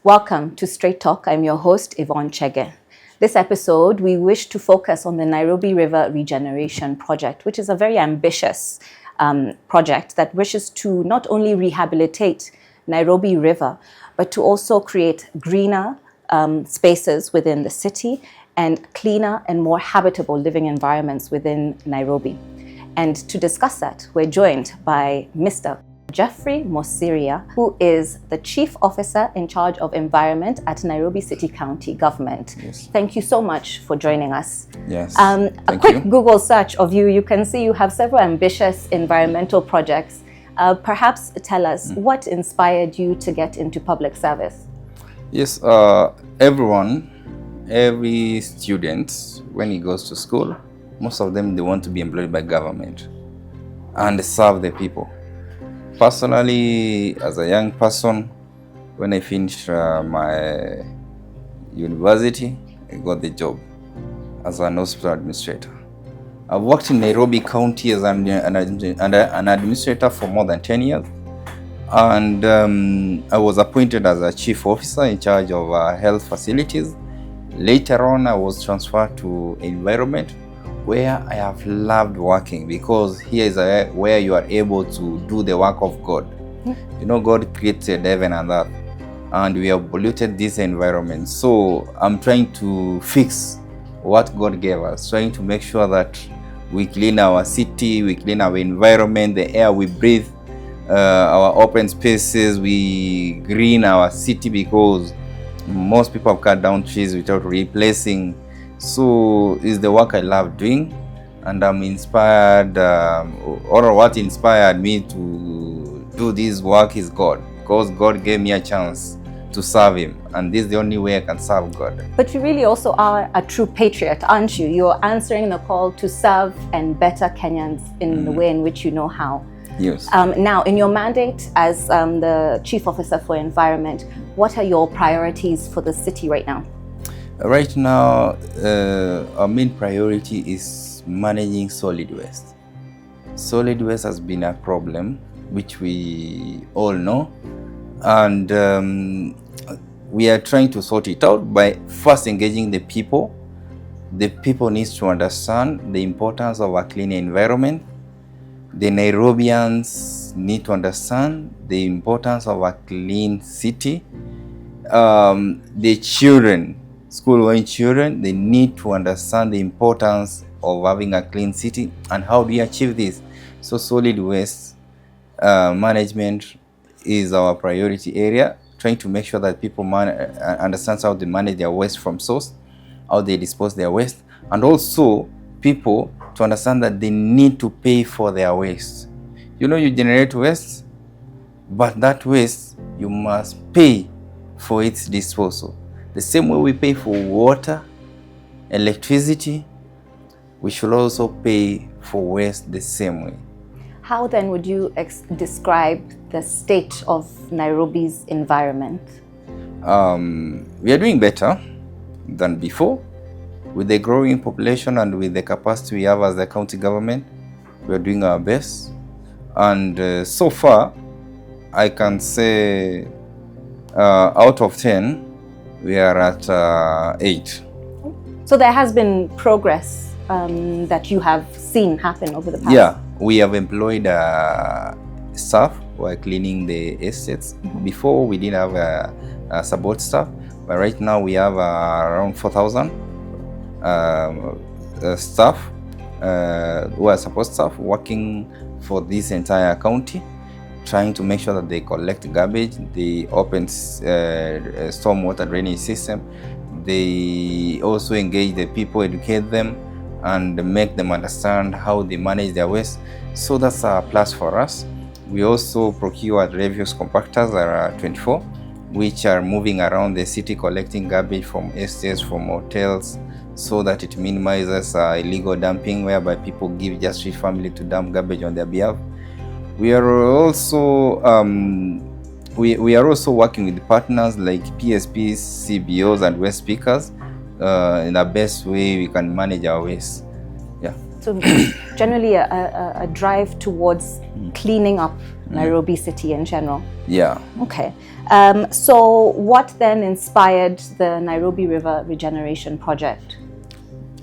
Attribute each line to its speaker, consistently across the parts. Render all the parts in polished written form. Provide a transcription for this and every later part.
Speaker 1: Welcome to Straight Talk. I'm your host, Yvonne Chege. This episode, we wish to focus on the Nairobi River Regeneration project, which is a very ambitious project that wishes to not only rehabilitate Nairobi River, but to also create greener spaces within the city and cleaner and more habitable living environments within Nairobi. And to discuss that, we're joined by Mr. Geoffrey Mosiria, who is the Chief Officer in charge of Environment at Nairobi City County Government.
Speaker 2: Yes.
Speaker 1: Thank you so much for joining us.
Speaker 2: Yes.
Speaker 1: A quick Google search of you, you can see you have several ambitious environmental projects. Perhaps tell us what inspired you to get into public service?
Speaker 2: Yes, every student, when he goes to school, most of them, they want to be employed by government and serve the people. Personally, as a young person, when I finished my university, I got the job as an hospital administrator. I've worked in Nairobi County as an administrator for more than 10 years. And I was appointed as a chief officer in charge of health facilities. Later on, I was transferred to environment, where I have loved working, because here is where you are able to do the work of God. You know, God created heaven and earth, and we have polluted this environment. So I'm trying to fix what God gave us, trying to make sure that we clean our city, we clean our environment, the air we breathe, our open spaces, we green our city, because most people have cut down trees without replacing. So it's the work I love doing, and I'm inspired, or what inspired me to do this work is God, because God gave me a chance to serve Him, and this is the only way I can serve God.
Speaker 1: But you really also are a true patriot, aren't you? You're answering the call to serve and better Kenyans in the way in which you know how.
Speaker 2: Yes.
Speaker 1: Now, in your mandate as the Chief Officer for Environment, what are your priorities for the city right now?
Speaker 2: Right now, our main priority is managing solid waste. Solid waste has been a problem, which we all know, and we are trying to sort it out by first engaging the people. The people need to understand the importance of a clean environment. The Nairobians need to understand the importance of a clean city. The children, school-going children, they need to understand the importance of having a clean city, and how do you achieve this? So solid waste management is our priority area, trying to make sure that people understand how they manage their waste from source, how they dispose their waste, and also people to understand that they need to pay for their waste. You know, you generate waste, but that waste, you must pay for its disposal. The same way we pay for water, electricity, we should also pay for waste the same way.
Speaker 1: How then would you describe the state of Nairobi's environment?
Speaker 2: We are doing better than before. With the growing population and with the capacity we have as the county government, we are doing our best. And so far, I can say out of 10, we are at 8.
Speaker 1: So there has been progress that you have seen happen over the past?
Speaker 2: Yeah, we have employed staff who are cleaning the estates. Before, we didn't have a support staff, but right now we have around 4,000 staff who are support staff working for this entire county, trying to make sure that they collect garbage, they open stormwater drainage system. They also engage the people, educate them, and make them understand how they manage their waste. So that's a plus for us. We also procure refuse compactors, there are 24, which are moving around the city collecting garbage from estates, from hotels, so that it minimizes illegal dumping, whereby people give just rich family to dump garbage on their behalf. We are also we are also working with partners like PSPs, CBOs, and waste pickers in the best way we can manage our waste. Yeah.
Speaker 1: So generally a drive towards cleaning up Nairobi city in general.
Speaker 2: Yeah.
Speaker 1: Okay. So what then inspired the Nairobi River Regeneration project?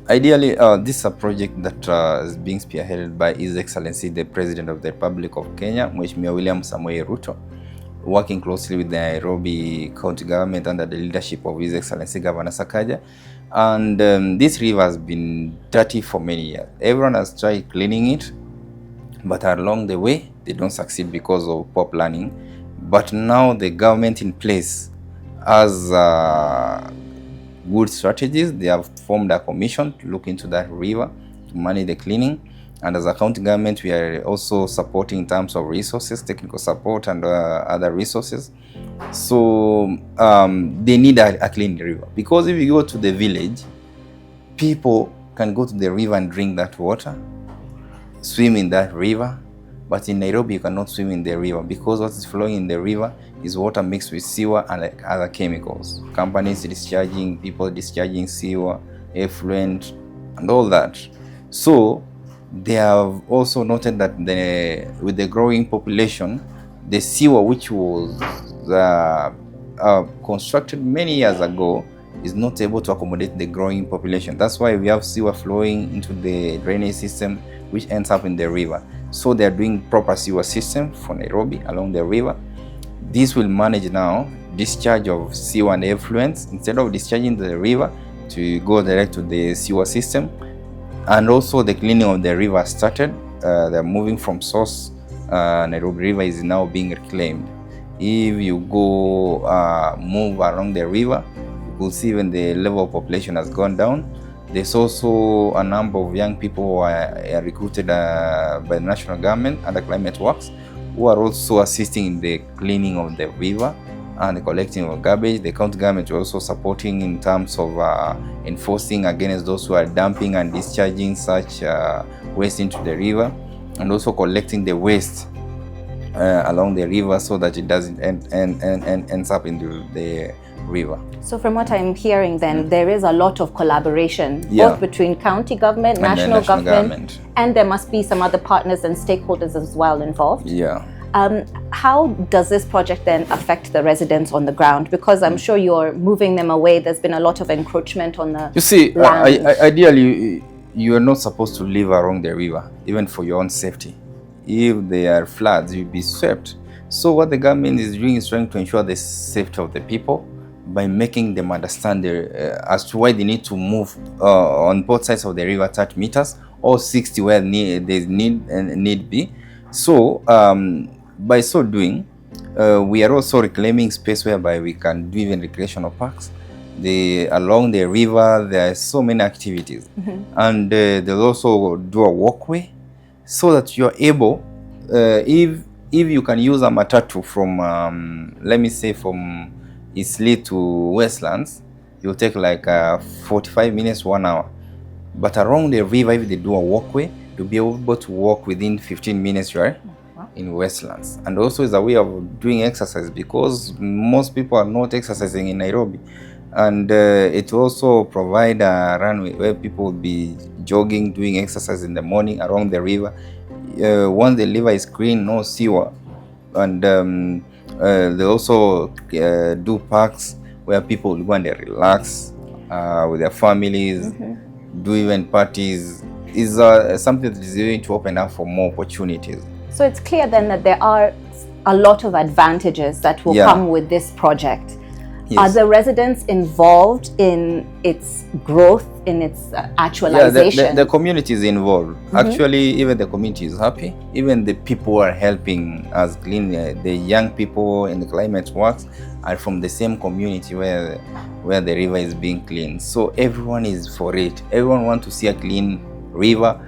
Speaker 2: Ideally, this is a project that is being spearheaded by His Excellency the President of the Republic of Kenya, Mheshimiwa William Samoei Ruto, working closely with the Nairobi County government under the leadership of His Excellency Governor Sakaja. And this river has been dirty for many years. Everyone has tried cleaning it, but along the way, they don't succeed because of poor planning. But now the government in place has good strategies. They have formed a commission to look into that river, to manage the cleaning. And as a county government, we are also supporting in terms of resources, technical support and other resources. So they need a clean river, because if you go to the village, people can go to the river and drink that water, swim in that river. But in Nairobi, you cannot swim in the river, because what is flowing in the river is water mixed with sewer and like other chemicals. Companies discharging, people discharging sewer, effluent, and all that. So they have also noted that with the growing population, the sewer, which was constructed many years ago, is not able to accommodate the growing population. That's why we have sewer flowing into the drainage system, which ends up in the river. So they are doing proper sewer system for Nairobi along the river. This will manage now discharge of sewer and effluents, instead of discharging to the river, to go direct to the sewer system. And also the cleaning of the river started. They're moving from source. Nairobi River is now being reclaimed. If you go move along the river, you will see even the level of population has gone down. There's also a number of young people who are recruited by the national government under climate works, who are also assisting in the cleaning of the river and the collecting of garbage. The county government is also supporting in terms of enforcing against those who are dumping and discharging such waste into the river, and also collecting the waste along the river so that it doesn't ends up into the river.
Speaker 1: So from what I'm hearing then, there is a lot of collaboration, both between county government,
Speaker 2: And
Speaker 1: national government,
Speaker 2: government,
Speaker 1: and there must be some other partners and stakeholders as well involved.
Speaker 2: Yeah.
Speaker 1: How does this project then affect the residents on the ground? Because I'm sure you're moving them away. There's been a lot of encroachment on the
Speaker 2: You see,
Speaker 1: land.
Speaker 2: ideally, you are not supposed to live along the river, even for your own safety. If there are floods, you'll be swept. So what the government is doing is trying to ensure the safety of the people by making them understand as to why they need to move on both sides of the river 30 meters or 60 where there's need be. So by so doing, we are also reclaiming space whereby we can do even recreational parks. Along the river, there are so many activities. And they'll also do a walkway so that you're able, if you can use a matatu from, let me say from Eastleigh to Westlands, you'll take like 45 minutes, 1 hour. But along the river, if they do a walkway, you'll be able to walk within 15 minutes, right? In Westlands. And also is a way of doing exercise, because most people are not exercising in Nairobi. And it will also provide a runway where people will be jogging, doing exercise in the morning along the river. Once the river is clean, no sewer. And they also do parks where people go and they relax with their families, do even parties. Is something that is going to open up for more opportunities.
Speaker 1: So it's clear then that there are a lot of advantages that will come with this project.
Speaker 2: Yes.
Speaker 1: Are the residents involved in its growth, in its actualization?
Speaker 2: Yeah, the community is involved. Actually, even the community is happy. Even the people who are helping us clean, the young people in the climate works are from the same community where the river is being cleaned. So everyone is for it. Everyone wants to see a clean river.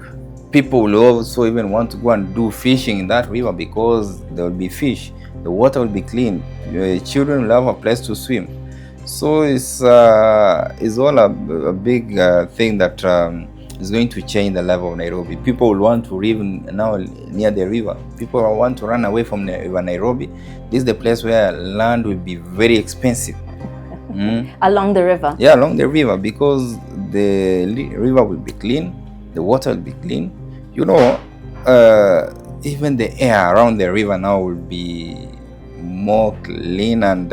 Speaker 2: People will also even want to go and do fishing in that river because there will be fish. The water will be clean. Children will have a place to swim. So it's all a big thing that is going to change the level of Nairobi. People will want to live now near the river. People will want to run away from Nairobi. This is the place where land will be very expensive.
Speaker 1: Along the river?
Speaker 2: Yeah, along the river, because the river will be clean. the water will be clean. Even the air around the river now will be more clean, and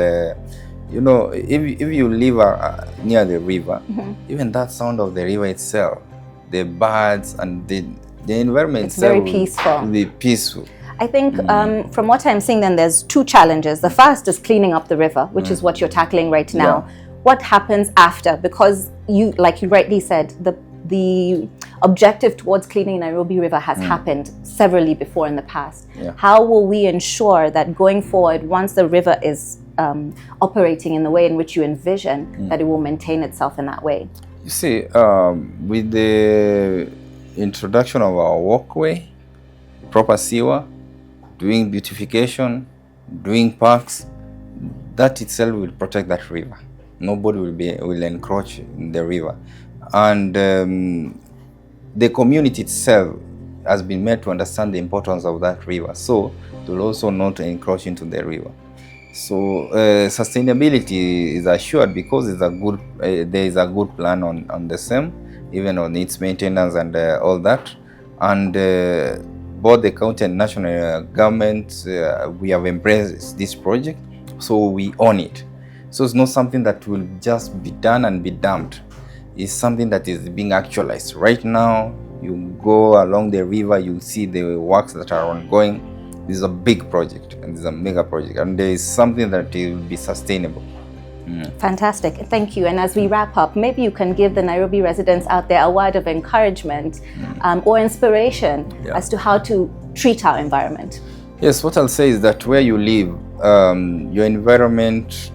Speaker 2: if you live near the river, even that sound of the river itself, the birds and the environment
Speaker 1: it's
Speaker 2: itself
Speaker 1: very peaceful.
Speaker 2: will be peaceful.
Speaker 1: I think from what I'm seeing, then there's two challenges. The first is cleaning up the river, which is what you're tackling right now. What happens after? Because like you rightly said, the objective towards cleaning Nairobi River has happened severally before in the past. How will we ensure that going forward, once the river is operating in the way in which you envision, that it will maintain itself in that way?
Speaker 2: You see, with the introduction of our walkway, proper sewer, doing beautification, doing parks, that itself will protect that river. Nobody will encroach in the river. And the community itself has been made to understand the importance of that river, so they will also not encroach into the river. So sustainability is assured because there is a good plan on the same, even on its maintenance and all that. And both the county and national government, we have embraced this project, so we own it. So it's not something that will just be done and be dumped. It's something that is being actualized. Right now, you go along the river, you see the works that are ongoing. This is a big project, and this is a mega project, and there is something that will be sustainable.
Speaker 1: Fantastic, thank you. And as we wrap up, maybe you can give the Nairobi residents out there a word of encouragement or inspiration as to how to treat our environment.
Speaker 2: Yes, what I'll say is that where you live, your environment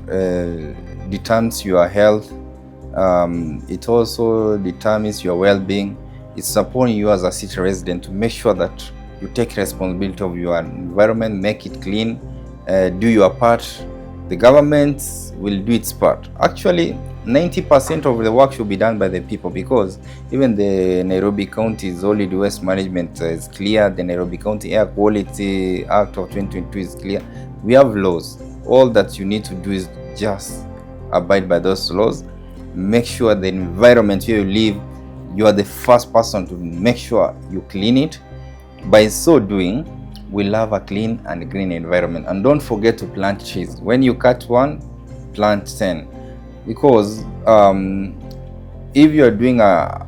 Speaker 2: determines your health. It also determines your well-being. It's upon you as a city resident to make sure that you take responsibility of your environment, make it clean, do your part. The government will do its part. Actually, 90% of the work should be done by the people, because even the Nairobi County solid waste management is clear. The Nairobi County Air Quality Act of 2022 is clear. We have laws. All that you need to do is just abide by those laws. Make sure the environment where you live, you are the first person to make sure you clean it. By so doing, we'll have a clean and green environment. And don't forget to plant trees. When you cut one, plant 10. Because if you're doing a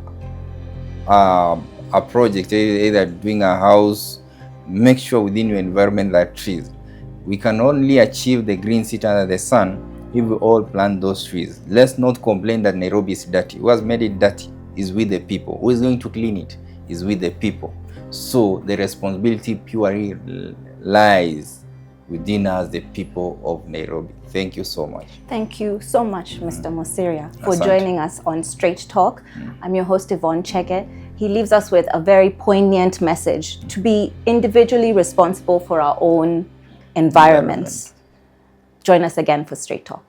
Speaker 2: project, either doing a house, make sure within your environment there are trees. We can only achieve the green city under the sun if we all plant those trees. Let's not complain that Nairobi is dirty. Who has made it dirty is with the people. Who is going to clean it is with the people. So the responsibility purely lies within us, the people of Nairobi. Thank you so much.
Speaker 1: Thank you so much, Mr. Mosiria, for joining us on Straight Talk. I'm your host, Yvonne Chege. He leaves us with a very poignant message to be individually responsible for our own environments. Join us again for Straight Talk.